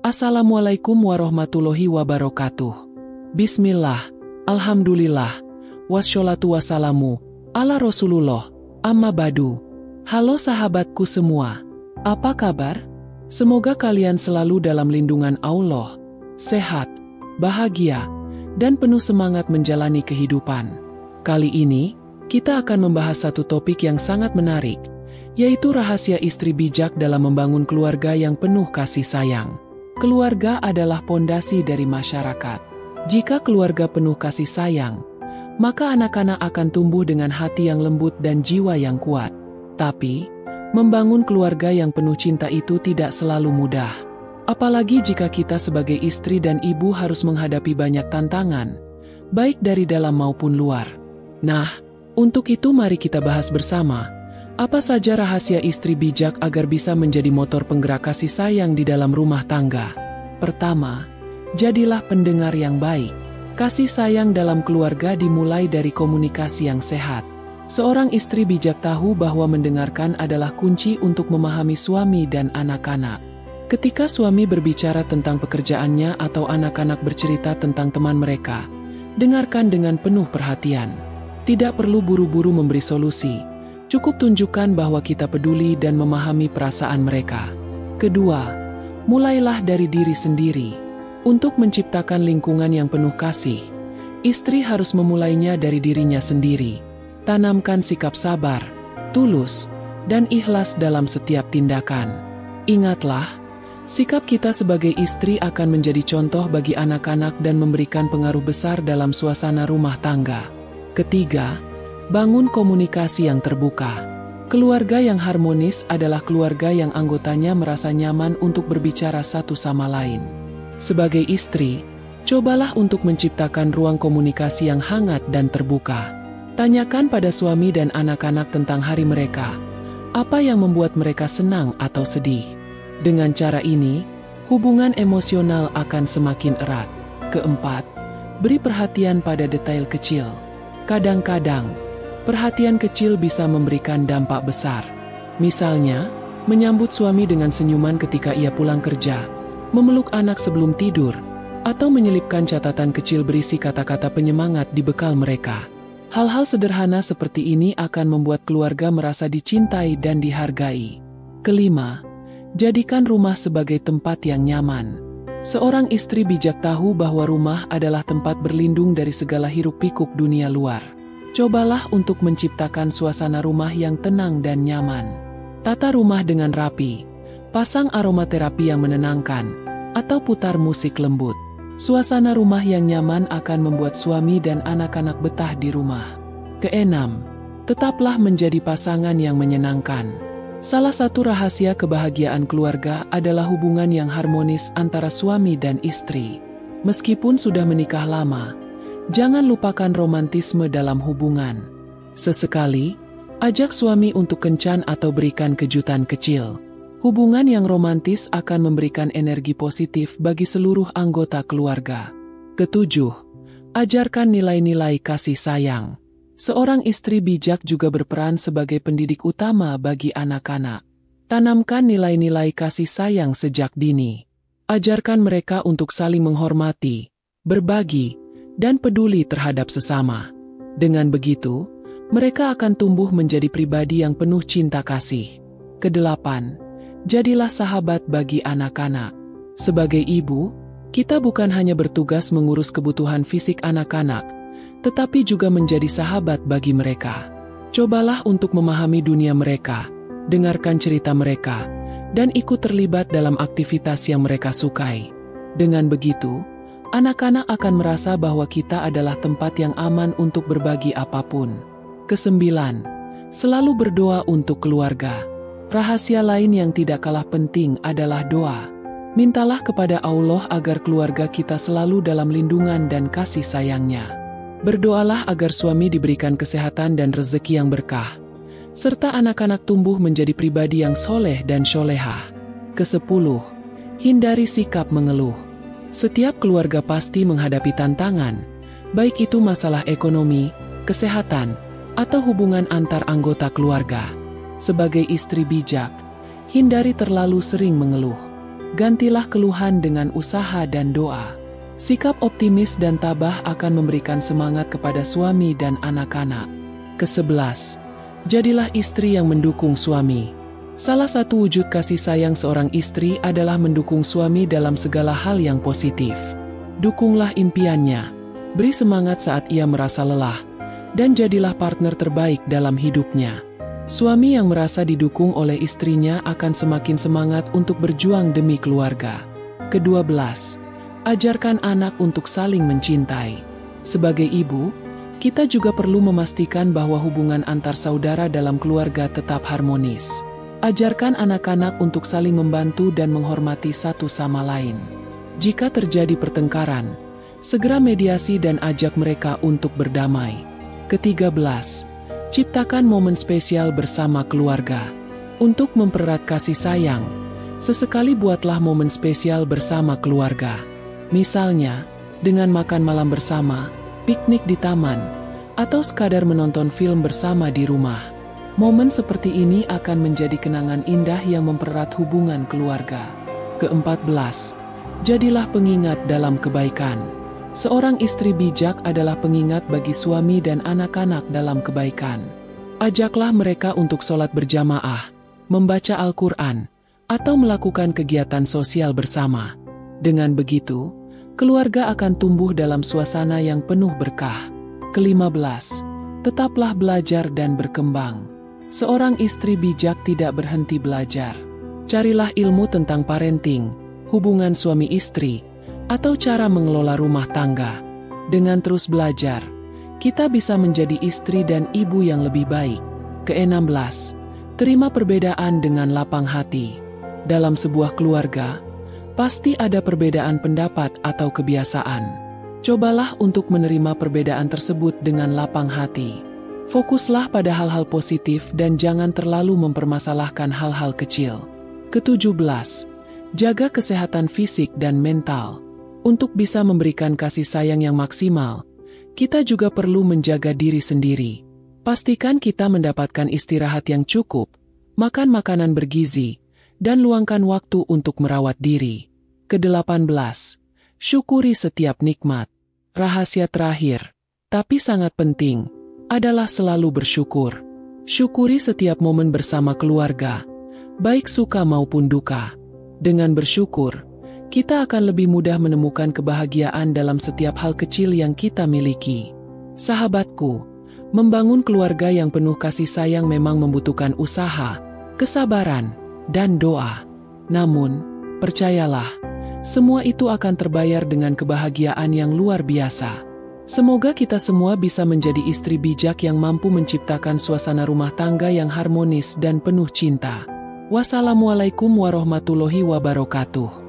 Assalamualaikum warahmatullahi wabarakatuh. Bismillah, alhamdulillah, washolatu wassalamu, ala Rasulullah, amma badu. Halo sahabatku semua, apa kabar? Semoga kalian selalu dalam lindungan Allah, sehat, bahagia, dan penuh semangat menjalani kehidupan. Kali ini, kita akan membahas satu topik yang sangat menarik, yaitu rahasia istri bijak dalam membangun keluarga yang penuh kasih sayang. Keluarga adalah pondasi dari masyarakat. Jika keluarga penuh kasih sayang, maka anak-anak akan tumbuh dengan hati yang lembut dan jiwa yang kuat. Tapi, membangun keluarga yang penuh cinta itu tidak selalu mudah. Apalagi jika kita sebagai istri dan ibu harus menghadapi banyak tantangan, baik dari dalam maupun luar. Nah, untuk itu mari kita bahas bersama, apa saja rahasia istri bijak agar bisa menjadi motor penggerak kasih sayang di dalam rumah tangga? Pertama, jadilah pendengar yang baik. Kasih sayang dalam keluarga dimulai dari komunikasi yang sehat. Seorang istri bijak tahu bahwa mendengarkan adalah kunci untuk memahami suami dan anak-anak. Ketika suami berbicara tentang pekerjaannya atau anak-anak bercerita tentang teman mereka, dengarkan dengan penuh perhatian. Tidak perlu buru-buru memberi solusi. Cukup tunjukkan bahwa kita peduli dan memahami perasaan mereka. Kedua, mulailah dari diri sendiri. Untuk menciptakan lingkungan yang penuh kasih, istri harus memulainya dari dirinya sendiri. Tanamkan sikap sabar, tulus, dan ikhlas dalam setiap tindakan. Ingatlah, sikap kita sebagai istri akan menjadi contoh bagi anak-anak dan memberikan pengaruh besar dalam suasana rumah tangga. Ketiga, bangun komunikasi yang terbuka. Keluarga yang harmonis adalah keluarga yang anggotanya merasa nyaman untuk berbicara satu sama lain. Sebagai istri, cobalah untuk menciptakan ruang komunikasi yang hangat dan terbuka. Tanyakan pada suami dan anak-anak tentang hari mereka, apa yang membuat mereka senang atau sedih. Dengan cara ini, hubungan emosional akan semakin erat. Keempat, beri perhatian pada detail kecil. Kadang-kadang, perhatian kecil bisa memberikan dampak besar. Misalnya, menyambut suami dengan senyuman ketika ia pulang kerja, memeluk anak sebelum tidur, atau menyelipkan catatan kecil berisi kata-kata penyemangat di bekal mereka. Hal-hal sederhana seperti ini akan membuat keluarga merasa dicintai dan dihargai. Kelima, jadikan rumah sebagai tempat yang nyaman. Seorang istri bijak tahu bahwa rumah adalah tempat berlindung dari segala hiruk-pikuk dunia luar. Cobalah untuk menciptakan suasana rumah yang tenang dan nyaman. Tata rumah dengan rapi, pasang aromaterapi yang menenangkan, atau putar musik lembut. Suasana rumah yang nyaman akan membuat suami dan anak-anak betah di rumah. Keenam, tetaplah menjadi pasangan yang menyenangkan. Salah satu rahasia kebahagiaan keluarga adalah hubungan yang harmonis antara suami dan istri. Meskipun sudah menikah lama, jangan lupakan romantisme dalam hubungan. Sesekali, ajak suami untuk kencan atau berikan kejutan kecil. Hubungan yang romantis akan memberikan energi positif bagi seluruh anggota keluarga. Ketujuh, ajarkan nilai-nilai kasih sayang. Seorang istri bijak juga berperan sebagai pendidik utama bagi anak-anak. Tanamkan nilai-nilai kasih sayang sejak dini. Ajarkan mereka untuk saling menghormati, berbagi, dan peduli terhadap sesama. Dengan begitu, mereka akan tumbuh menjadi pribadi yang penuh cinta kasih. Kedelapan, jadilah sahabat bagi anak-anak. Sebagai ibu, kita bukan hanya bertugas mengurus kebutuhan fisik anak-anak, tetapi juga menjadi sahabat bagi mereka. Cobalah untuk memahami dunia mereka, dengarkan cerita mereka, dan ikut terlibat dalam aktivitas yang mereka sukai. Dengan begitu, anak-anak akan merasa bahwa kita adalah tempat yang aman untuk berbagi apapun. Kesembilan, selalu berdoa untuk keluarga. Rahasia lain yang tidak kalah penting adalah doa. Mintalah kepada Allah agar keluarga kita selalu dalam lindungan dan kasih sayangnya. Berdoalah agar suami diberikan kesehatan dan rezeki yang berkah, serta anak-anak tumbuh menjadi pribadi yang soleh dan solehah. Kesepuluh, hindari sikap mengeluh. Setiap keluarga pasti menghadapi tantangan, baik itu masalah ekonomi, kesehatan, atau hubungan antar anggota keluarga. Sebagai istri bijak, hindari terlalu sering mengeluh. Gantilah keluhan dengan usaha dan doa. Sikap optimis dan tabah akan memberikan semangat kepada suami dan anak-anak. Ke-11. Jadilah istri yang mendukung suami. Salah satu wujud kasih sayang seorang istri adalah mendukung suami dalam segala hal yang positif. Dukunglah impiannya, beri semangat saat ia merasa lelah, dan jadilah partner terbaik dalam hidupnya. Suami yang merasa didukung oleh istrinya akan semakin semangat untuk berjuang demi keluarga. Ke-12. Ajarkan anak untuk saling mencintai. Sebagai ibu, kita juga perlu memastikan bahwa hubungan antar saudara dalam keluarga tetap harmonis. Ajarkan anak-anak untuk saling membantu dan menghormati satu sama lain. Jika terjadi pertengkaran, segera mediasi dan ajak mereka untuk berdamai. Ke-13. Ciptakan momen spesial bersama keluarga. Untuk mempererat kasih sayang, sesekali buatlah momen spesial bersama keluarga. Misalnya, dengan makan malam bersama, piknik di taman, atau sekadar menonton film bersama di rumah. Momen seperti ini akan menjadi kenangan indah yang mempererat hubungan keluarga. Ke-14. Jadilah pengingat dalam kebaikan. Seorang istri bijak adalah pengingat bagi suami dan anak-anak dalam kebaikan. Ajaklah mereka untuk sholat berjamaah, membaca Al-Quran, atau melakukan kegiatan sosial bersama. Dengan begitu, keluarga akan tumbuh dalam suasana yang penuh berkah. Ke-15. Tetaplah belajar dan berkembang. Seorang istri bijak tidak berhenti belajar. Carilah ilmu tentang parenting, hubungan suami istri, atau cara mengelola rumah tangga. Dengan terus belajar, kita bisa menjadi istri dan ibu yang lebih baik. Ke-16. Terima perbedaan dengan lapang hati. Dalam sebuah keluarga, pasti ada perbedaan pendapat atau kebiasaan. Cobalah untuk menerima perbedaan tersebut dengan lapang hati. Fokuslah pada hal-hal positif dan jangan terlalu mempermasalahkan hal-hal kecil. Ke-17. Jaga kesehatan fisik dan mental. Untuk bisa memberikan kasih sayang yang maksimal, kita juga perlu menjaga diri sendiri. Pastikan kita mendapatkan istirahat yang cukup, makan makanan bergizi, dan luangkan waktu untuk merawat diri. Ke-18. Syukuri setiap nikmat. Rahasia terakhir, tapi sangat penting, adalah selalu bersyukur. Syukuri setiap momen bersama keluarga, baik suka maupun duka. Dengan bersyukur, kita akan lebih mudah menemukan kebahagiaan dalam setiap hal kecil yang kita miliki. Sahabatku, membangun keluarga yang penuh kasih sayang memang membutuhkan usaha, kesabaran, dan doa. Namun, percayalah, semua itu akan terbayar dengan kebahagiaan yang luar biasa. Semoga kita semua bisa menjadi istri bijak yang mampu menciptakan suasana rumah tangga yang harmonis dan penuh cinta. Wassalamualaikum warahmatullahi wabarakatuh.